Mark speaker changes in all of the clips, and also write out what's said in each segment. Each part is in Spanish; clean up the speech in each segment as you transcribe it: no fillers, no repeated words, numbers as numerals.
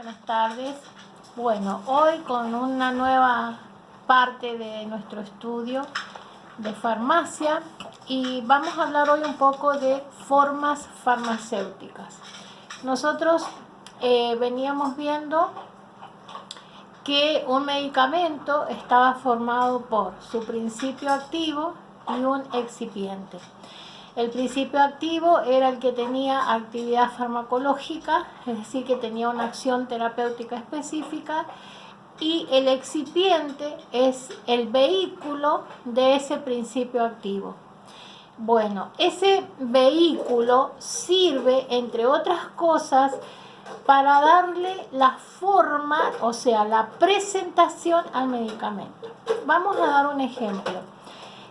Speaker 1: buenas tardes. Bueno, hoy con una nueva parte de nuestro estudio de farmacia y vamos a hablar hoy un poco de formas farmacéuticas. Nosotros veníamos viendo que un medicamento estaba formado por su principio activo y un excipiente. El principio activo era el que tenía actividad farmacológica, es decir, que tenía una acción terapéutica específica, y el excipiente es el vehículo de ese principio activo. Bueno, ese vehículo sirve, entre otras cosas, para darle la forma, o sea, la presentación al medicamento. Vamos a dar un ejemplo.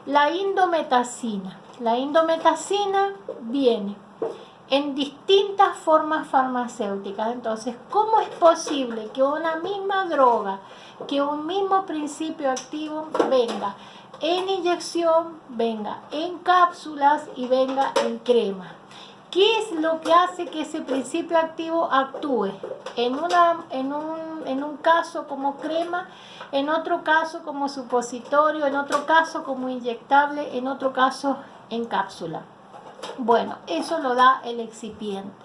Speaker 1: La indometacina. La indometacina viene en distintas formas farmacéuticas. Entonces, ¿cómo es posible que una misma droga, que un mismo principio activo venga en inyección, venga en cápsulas y venga en crema? ¿Qué es lo que hace que ese principio activo actúe en un caso como crema, en otro caso como supositorio, en otro caso como inyectable, en otro caso en cápsula? Bueno, eso lo da el excipiente.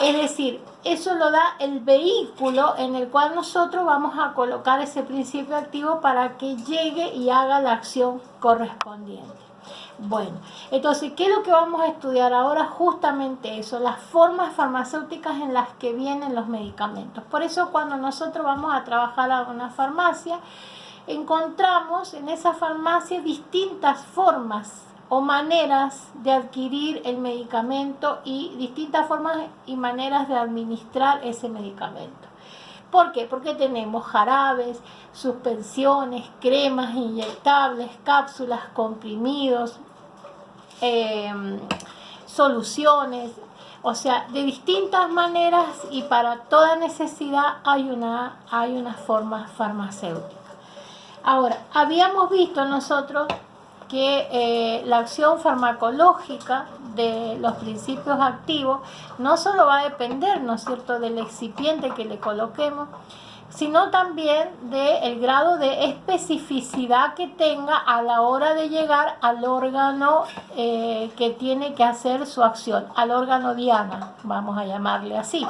Speaker 1: Es decir, eso lo da el vehículo en el cual nosotros vamos a colocar ese principio activo para que llegue y haga la acción correspondiente. Bueno, entonces, ¿qué es lo que vamos a estudiar ahora? Justamente eso, las formas farmacéuticas en las que vienen los medicamentos. Por eso cuando nosotros vamos a trabajar a una farmacia, encontramos en esa farmacia distintas formas o maneras de adquirir el medicamento y distintas formas y maneras de administrar ese medicamento. ¿Por qué? Porque tenemos jarabes, suspensiones, cremas inyectables, cápsulas, comprimidos, soluciones, o sea, de distintas maneras y para toda necesidad hay una forma farmacéutica. Ahora, habíamos visto nosotros que la acción farmacológica de los principios activos no solo va a depender, ¿no es cierto?, del excipiente que le coloquemos, sino también del grado de especificidad que tenga a la hora de llegar al órgano que tiene que hacer su acción, al órgano diana, vamos a llamarle así.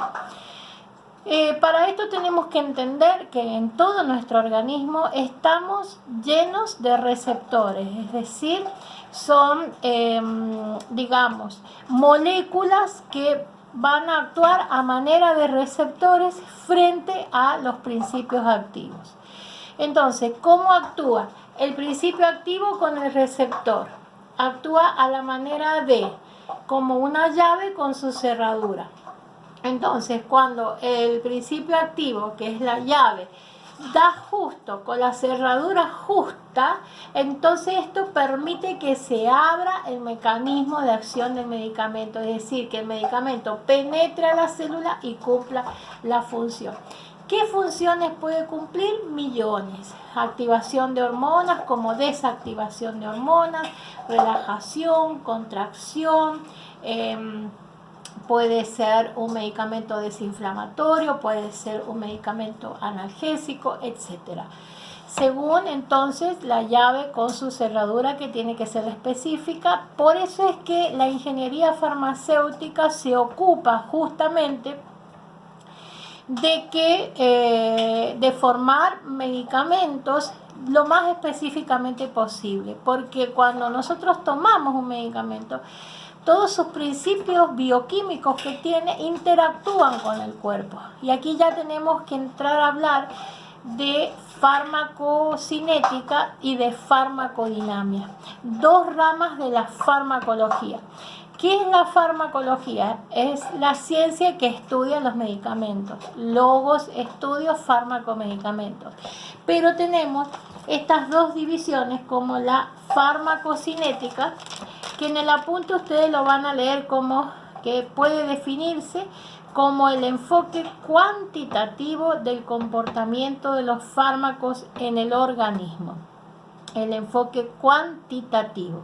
Speaker 1: Para esto tenemos que entender que en todo nuestro organismo estamos llenos de receptores, es decir, son, digamos, moléculas que van a actuar a manera de receptores frente a los principios activos. Entonces, ¿cómo actúa? El principio activo con el receptor actúa a la manera de como una llave con su cerradura. Entonces, cuando el principio activo, que es la llave, da justo con la cerradura justa, entonces esto permite que se abra el mecanismo de acción del medicamento, es decir, que el medicamento penetre a la célula y cumpla la función. ¿Qué funciones puede cumplir? Millones. Activación de hormonas como desactivación de hormonas, relajación, contracción, puede ser un medicamento desinflamatorio, puede ser un medicamento analgésico, etc. Según entonces la llave con su cerradura que tiene que ser específica. Por eso es que la ingeniería farmacéutica se ocupa justamente de formar medicamentos lo más específicamente posible, porque cuando nosotros tomamos un medicamento, todos sus principios bioquímicos que tiene interactúan con el cuerpo. Y aquí ya tenemos que entrar a hablar de farmacocinética y de farmacodinamia, dos ramas de la farmacología. ¿Qué es la farmacología? Es la ciencia que estudia los medicamentos. Logos, estudios, fármaco-medicamentos. Pero tenemos estas dos divisiones como la farmacocinética, que en el apunte ustedes lo van a leer como que puede definirse como el enfoque cuantitativo del comportamiento de los fármacos en el organismo. el enfoque cuantitativo,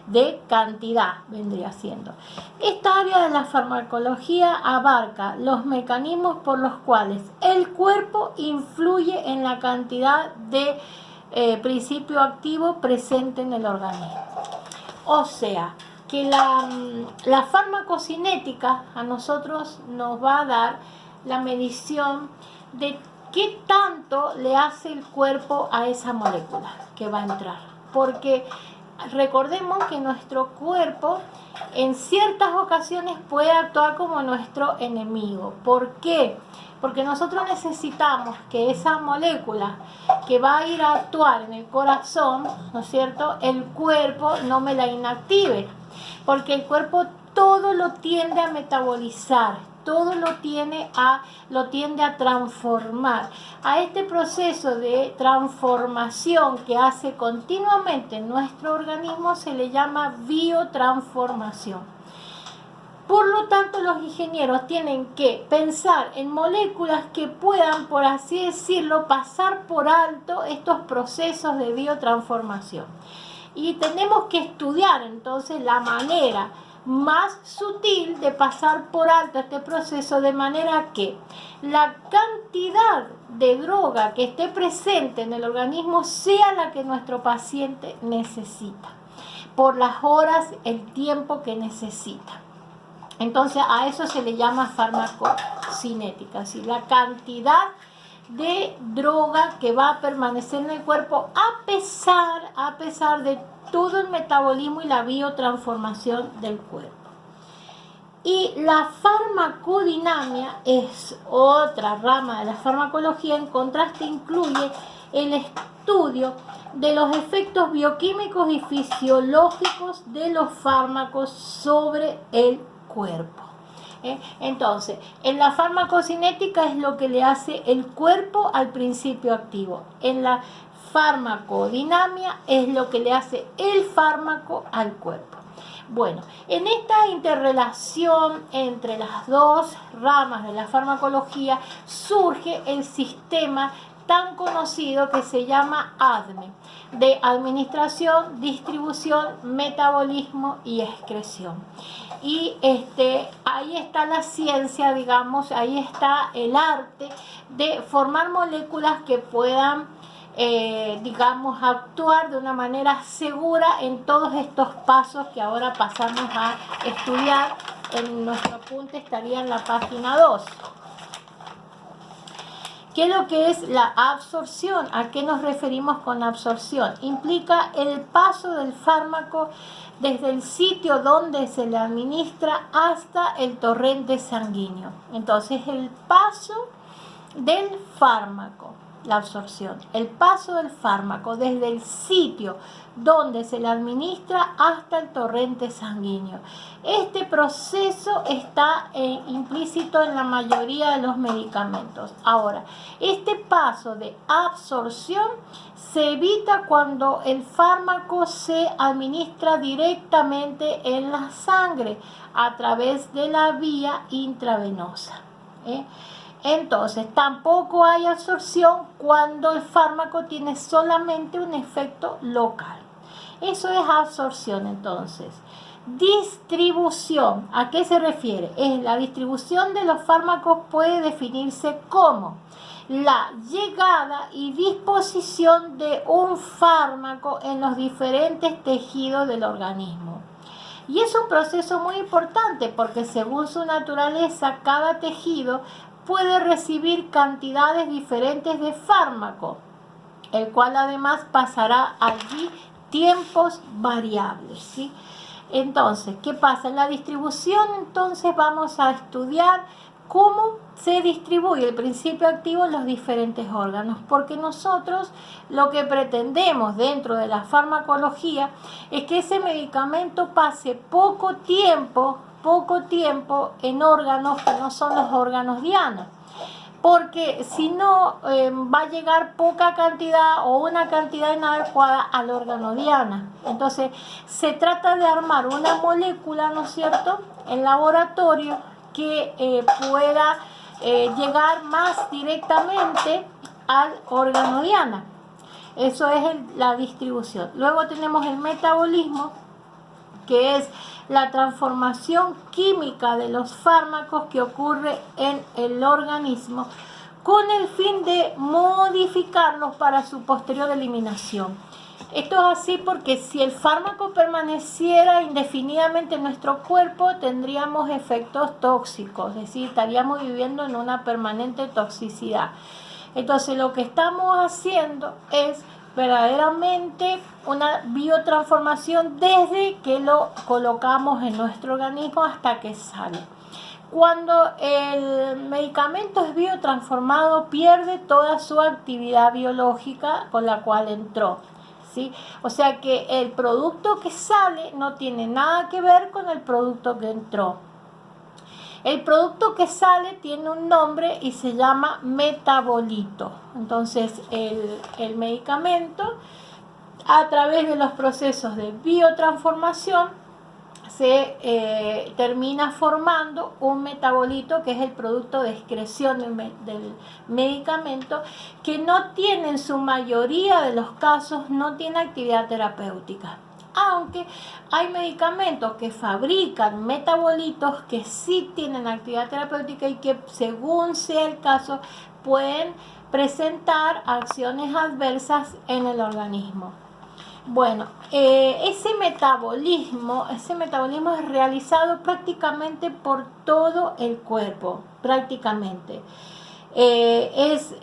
Speaker 1: de cantidad vendría siendo. Esta área de la farmacología abarca los mecanismos por los cuales el cuerpo influye en la cantidad de principio activo presente en el organismo. O sea, que la farmacocinética a nosotros nos va a dar la medición de qué tanto le hace el cuerpo a esa molécula que va a entrar. Porque recordemos que nuestro cuerpo en ciertas ocasiones puede actuar como nuestro enemigo. ¿Por qué? Porque nosotros necesitamos que esa molécula que va a ir a actuar en el corazón, ¿no es cierto?, el cuerpo no me la inactive, porque el cuerpo todo lo tiende a metabolizar, todo lo tiende a transformar. A este proceso de transformación que hace continuamente nuestro organismo se le llama biotransformación. Por lo tanto, los ingenieros tienen que pensar en moléculas que puedan, por así decirlo, pasar por alto estos procesos de biotransformación. Y tenemos que estudiar entonces la manera más sutil de pasar por alto este proceso, de manera que la cantidad de droga que esté presente en el organismo sea la que nuestro paciente necesita, por las horas, el tiempo que necesita. Entonces a eso se le llama farmacocinética, ¿sí? La cantidad de droga que va a permanecer en el cuerpo a pesar de todo el metabolismo y la biotransformación del cuerpo. Y la farmacodinamia es otra rama de la farmacología. En contraste, incluye el estudio de los efectos bioquímicos y fisiológicos de los fármacos sobre el cuerpo. Entonces, en la farmacocinética es lo que le hace el cuerpo al principio activo. En la farmacodinamia es lo que le hace el fármaco al cuerpo. Bueno, en esta interrelación entre las dos ramas de la farmacología surge el sistema tan conocido que se llama ADME, de administración, distribución, metabolismo y excreción. Y ahí está la ciencia, digamos, ahí está el arte de formar moléculas que puedan, digamos, actuar de una manera segura en todos estos pasos que ahora pasamos a estudiar. En nuestro apunte estaría en la página 2. ¿Qué es lo que es la absorción? ¿A qué nos referimos con absorción? Implica el paso del fármaco desde el sitio donde se le administra hasta el torrente sanguíneo. Entonces, el paso del fármaco, la absorción, el paso del fármaco desde el sitio donde se le administra hasta el torrente sanguíneo. Este proceso está implícito en la mayoría de los medicamentos. Ahora, este paso de absorción se evita cuando el fármaco se administra directamente en la sangre a través de la vía intravenosa. Entonces, tampoco hay absorción cuando el fármaco tiene solamente un efecto local. Eso es absorción, entonces. Distribución, ¿a qué se refiere? La distribución de los fármacos puede definirse como la llegada y disposición de un fármaco en los diferentes tejidos del organismo. Y es un proceso muy importante porque según su naturaleza, cada tejido puede recibir cantidades diferentes de fármaco, el cual además pasará allí tiempos variables, ¿sí? Entonces, ¿qué pasa? En la distribución, entonces, vamos a estudiar cómo se distribuye el principio activo en los diferentes órganos, porque nosotros lo que pretendemos dentro de la farmacología es que ese medicamento pase poco tiempo en órganos que no son los órganos diana, porque si no va a llegar poca cantidad o una cantidad inadecuada al órgano diana. Entonces se trata de armar una molécula, ¿no es cierto?, en laboratorio que pueda llegar más directamente al órgano diana. Eso es la distribución. Luego tenemos el metabolismo, que es la transformación química de los fármacos que ocurre en el organismo con el fin de modificarlos para su posterior eliminación. Esto es así porque si el fármaco permaneciera indefinidamente en nuestro cuerpo, tendríamos efectos tóxicos, es decir, estaríamos viviendo en una permanente toxicidad. Entonces, lo que estamos haciendo es verdaderamente una biotransformación desde que lo colocamos en nuestro organismo hasta que sale. Cuando el medicamento es biotransformado, pierde toda su actividad biológica con la cual entró, ¿sí? O sea que el producto que sale no tiene nada que ver con el producto que entró. El producto que sale tiene un nombre y se llama metabolito. Entonces, el medicamento, a través de los procesos de biotransformación, se termina formando un metabolito, que es el producto de excreción del medicamento, que no tiene, en su mayoría de los casos, no tiene actividad terapéutica. Aunque hay medicamentos que fabrican metabolitos que sí tienen actividad terapéutica y que, según sea el caso, pueden presentar acciones adversas en el organismo. Bueno, ese metabolismo es realizado prácticamente por todo el cuerpo, prácticamente. Es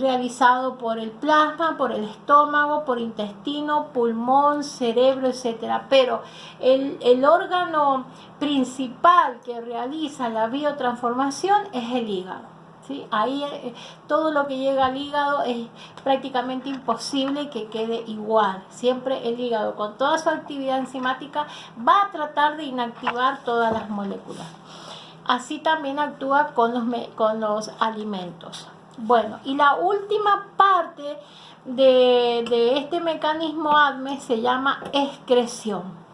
Speaker 1: realizado por el plasma, por el estómago, por intestino, pulmón, cerebro, etc. Pero el órgano principal que realiza la biotransformación es el hígado. ¿Sí? Ahí todo lo que llega al hígado es prácticamente imposible que quede igual. Siempre el hígado, con toda su actividad enzimática, va a tratar de inactivar todas las moléculas. Así también actúa con los alimentos. Bueno, y la última parte de este mecanismo ADME se llama excreción.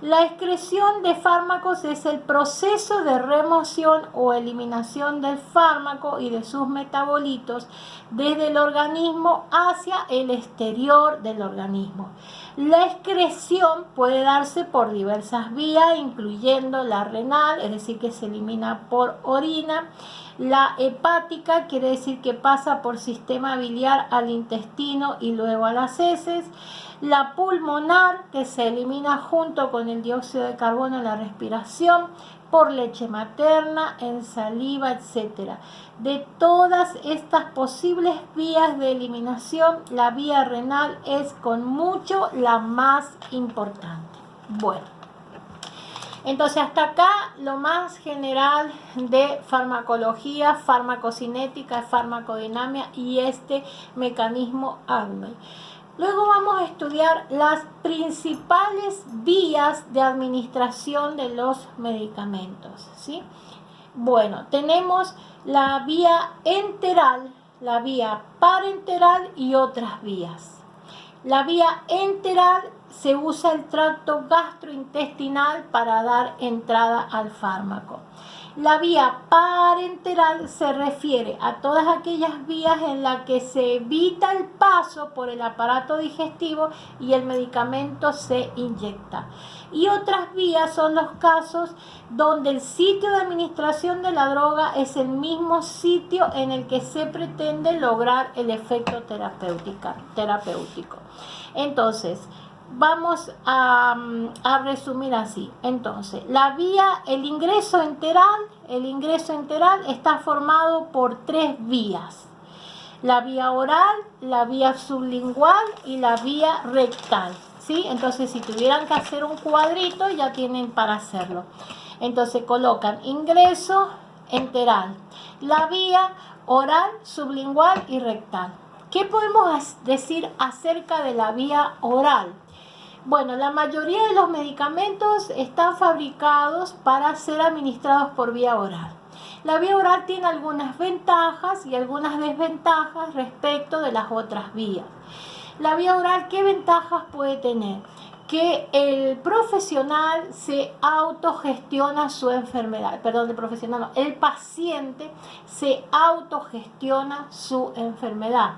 Speaker 1: La excreción de fármacos es el proceso de remoción o eliminación del fármaco y de sus metabolitos desde el organismo hacia el exterior del organismo. La excreción puede darse por diversas vías, incluyendo la renal, es decir, que se elimina por orina. La hepática quiere decir que pasa por sistema biliar al intestino y luego a las heces. La pulmonar, que se elimina junto con el dióxido de carbono en la respiración, por leche materna, en saliva, etc. De todas estas posibles vías de eliminación, la vía renal es con mucho la más importante. Bueno, entonces hasta acá lo más general de farmacología, farmacocinética, farmacodinámica y este mecanismo ADME. Luego vamos a estudiar las principales vías de administración de los medicamentos, ¿sí? Bueno, tenemos la vía enteral, la vía parenteral y otras vías. La vía enteral se usa el tracto gastrointestinal para dar entrada al fármaco. La vía parenteral se refiere a todas aquellas vías en las que se evita el paso por el aparato digestivo y el medicamento se inyecta. Y otras vías son los casos donde el sitio de administración de la droga es el mismo sitio en el que se pretende lograr el efecto terapéutico. Entonces, vamos a resumir así. Entonces, el ingreso enteral está formado por 3 vías. La vía oral, la vía sublingual y la vía rectal, ¿sí? Entonces, si tuvieran que hacer un cuadrito, ya tienen para hacerlo. Entonces, colocan ingreso enteral, la vía oral, sublingual y rectal. ¿Qué podemos decir acerca de la vía oral? Bueno, la mayoría de los medicamentos están fabricados para ser administrados por vía oral. La vía oral tiene algunas ventajas y algunas desventajas respecto de las otras vías. La vía oral, ¿qué ventajas puede tener? Que el profesional se autogestiona su enfermedad. El paciente se autogestiona su enfermedad.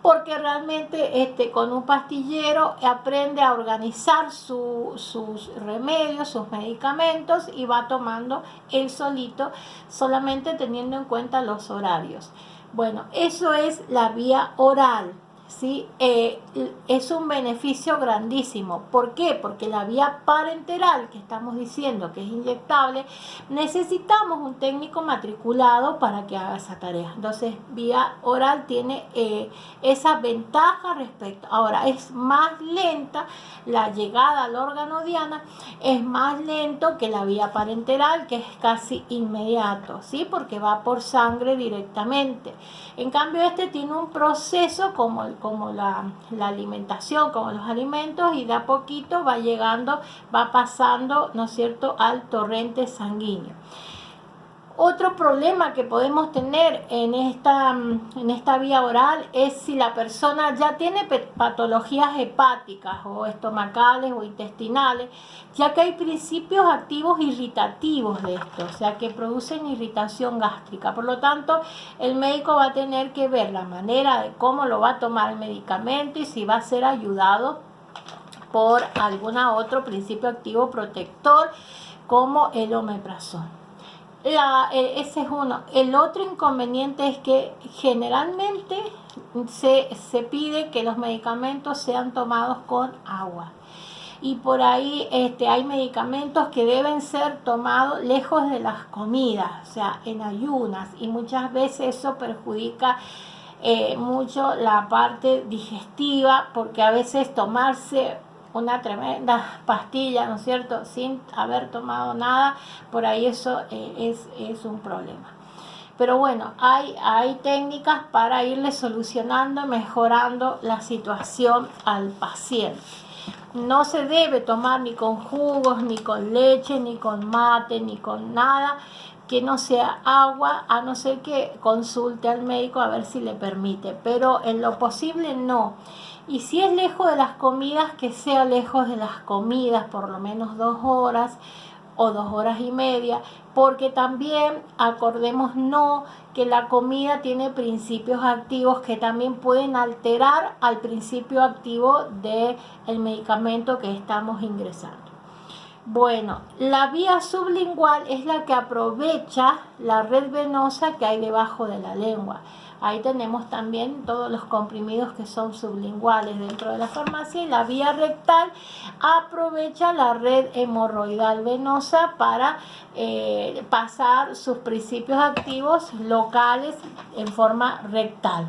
Speaker 1: porque realmente con un pastillero aprende a organizar sus remedios, sus medicamentos y va tomando él solito, solamente teniendo en cuenta los horarios. Bueno, eso es la vía oral. ¿Sí? Es un beneficio grandísimo. ¿Por qué? Porque la vía parenteral, que estamos diciendo que es inyectable, necesitamos un técnico matriculado para que haga esa tarea. Entonces, vía oral tiene esa ventaja respecto. Ahora, es más lenta la llegada al órgano diana, es más lento que la vía parenteral, que es casi inmediato, ¿sí? Porque va por sangre directamente. En cambio, tiene un proceso como la alimentación, como los alimentos, y de a poquito va llegando, va pasando, ¿no es cierto?, al torrente sanguíneo. Otro problema que podemos tener en esta vía oral es si la persona ya tiene patologías hepáticas o estomacales o intestinales, ya que hay principios activos irritativos de esto, o sea que producen irritación gástrica. Por lo tanto, el médico va a tener que ver la manera de cómo lo va a tomar el medicamento y si va a ser ayudado por algún otro principio activo protector como el omeprazol. Ese es uno. El otro inconveniente es que generalmente se pide que los medicamentos sean tomados con agua. Y por ahí hay medicamentos que deben ser tomados lejos de las comidas, o sea, en ayunas. Y muchas veces eso perjudica mucho la parte digestiva, porque a veces tomarse una tremenda pastilla, ¿no es cierto?, sin haber tomado nada, por ahí eso es un problema. Pero bueno, hay técnicas para irle solucionando, mejorando la situación al paciente. No se debe tomar ni con jugos, ni con leche, ni con mate, ni con nada que no sea agua, a no ser que consulte al médico a ver si le permite, pero en lo posible no. Y si es lejos de las comidas, que sea lejos de las comidas, por lo menos 2 horas o 2 horas y media, porque también acordémonos que la comida tiene principios activos que también pueden alterar al principio activo del medicamento que estamos ingresando. Bueno, la vía sublingual es la que aprovecha la red venosa que hay debajo de la lengua. Ahí tenemos también todos los comprimidos que son sublinguales dentro de la farmacia, y la vía rectal aprovecha la red hemorroidal venosa para pasar sus principios activos locales en forma rectal,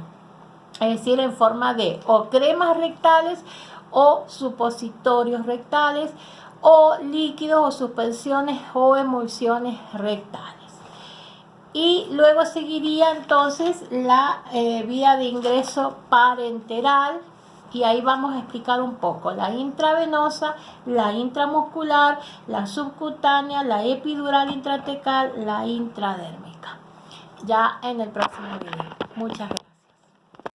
Speaker 1: es decir, en forma de o cremas rectales o supositorios rectales o líquidos o suspensiones o emulsiones rectales. Y luego seguiría entonces la vía de ingreso parenteral, y ahí vamos a explicar un poco la intravenosa, la intramuscular, la subcutánea, la epidural intratecal, la intradérmica. Ya en el próximo video. Muchas gracias.